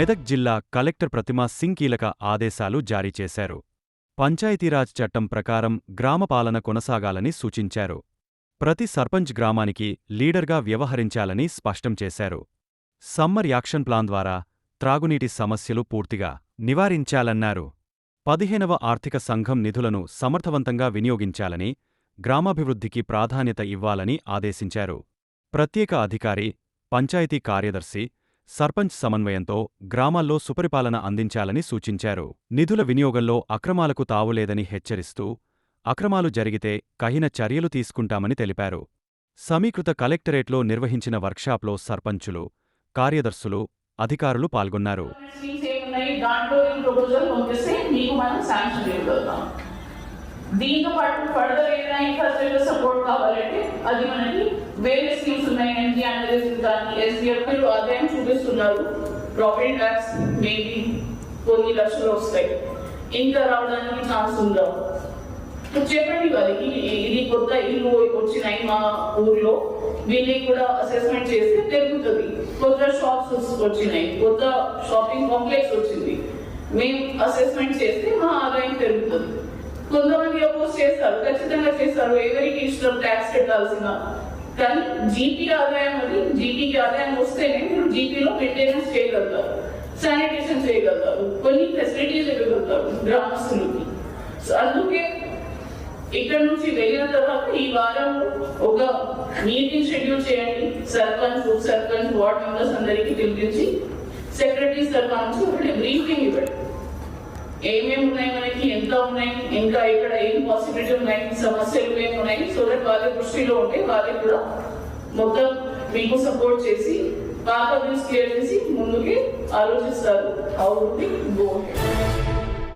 మెదక్ జిల్లా కలెక్టర్ ప్రతిమా సింగ్ కీలక ఆదేశాలు జారీ చేశారు. పంచాయతీరాజ్ చట్టం ప్రకారం గ్రామపాలన కొనసాగాలని సూచించారు. ప్రతి సర్పంచ్ గ్రామానికి లీడర్గా వ్యవహరించాలని స్పష్టం చేశారు. సమ్మర్ యాక్షన్ ప్లాన్ ద్వారా త్రాగునీటి సమస్యలు పూర్తిగా నివారించాలన్నారు. 15వ ఆర్థిక సంఘం నిధులను సమర్థవంతంగా వినియోగించాలని, గ్రామాభివృద్ధికి ప్రాధాన్యత ఇవ్వాలని ఆదేశించారు. ప్రత్యేక అధికారి, పంచాయతీ కార్యదర్శి, సర్పంచ్ సమన్వయంతో గ్రామాల్లో సుపరిపాలన అందించాలని సూచించారు. నిధుల వినియోగంలో అక్రమాలకు తావులేదని హెచ్చరిస్తూ, అక్రమాలు జరిగితే కఠిన చర్యలు తీసుకుంటామని తెలిపారు. సమీకృత కలెక్టరేట్లో నిర్వహించిన వర్క్షాప్లో సర్పంచులు, కార్యదర్శులు, అధికారులు పాల్గొన్నారు. దీంతో పాటు ఫర్దర్ ఏదైనా ఇన్ఫ్రాస్ట్రక్చర్ సపోర్ట్ కావాలంటే అది మనకి వేరే స్కీమ్స్ ఉన్నాయి. ఎన్జీ అనలిస్ట్ కానీ ఎస్డిఎఫ్ ఆదాయం చూపిస్తున్నారు. ప్రాపర్టీ ట్యాక్స్ మేబీ కొన్ని లక్షలు వస్తాయి, ఇంకా రావడానికి ఛాన్స్ ఉందా? చెప్పండి వాళ్ళకి, ఇది కొత్త ఇల్లు వచ్చినాయి మా ఊర్లో, వీళ్ళకి కూడా అసెస్మెంట్ చేస్తే తెలుగుతుంది. కొత్త షాప్స్ వచ్చినాయి, కొత్త షాపింగ్ కాంప్లెక్స్ వచ్చింది, మేము అసెస్మెంట్ చేస్తే మా ఆదాయం పెరుగుతుంది. కొంతమంది అపోజ్ చేస్తారు, ఖచ్చితంగా చేస్తారు, ఎవరికి ఇష్టం ట్యాక్స్ కట్టాల్సిన. కానీ జీపీ ఆదాయం, అది జీపీకి ఆదాయం వస్తేనే మీరు జీపీలో మెయింటెనెన్స్ చేయగలుగుతారు, శానిటేషన్ చేయగలుగుతారు, కొన్ని ఫెసిలిటీస్ ఇవ్వగలుగుతారు గ్రామస్తులకి. అందుకే ఇక్కడ నుంచి వెళ్ళిన తర్వాత ఈ వారం ఒక మీటింగ్ షెడ్యూల్ చేయండి. సర్పంచ్, ఉప సర్పంచ్, వార్డ్ మెంబర్స్ అందరికీ పిలిపించి సెక్రటరీ సర్పంచ్ ఒకటి బ్రీఫింగ్ ఇవ్వండి. ఏమేమి ఉన్నాయి, మనకి ఎంత ఉన్నాయి, ఇంకా ఇక్కడ ఏం పాసిబిలిటీ ఉన్నాయి, సమస్యలు ఏమున్నాయి, సో దట్ వాళ్ళ దృష్టిలో ఉంటే వాళ్ళకి కూడా మొత్తం మీకు సపోర్ట్ చేసి బాగా బిల్స్ క్లియర్ చేసి ముందుకి ఆలోచిస్తారు. How would we go.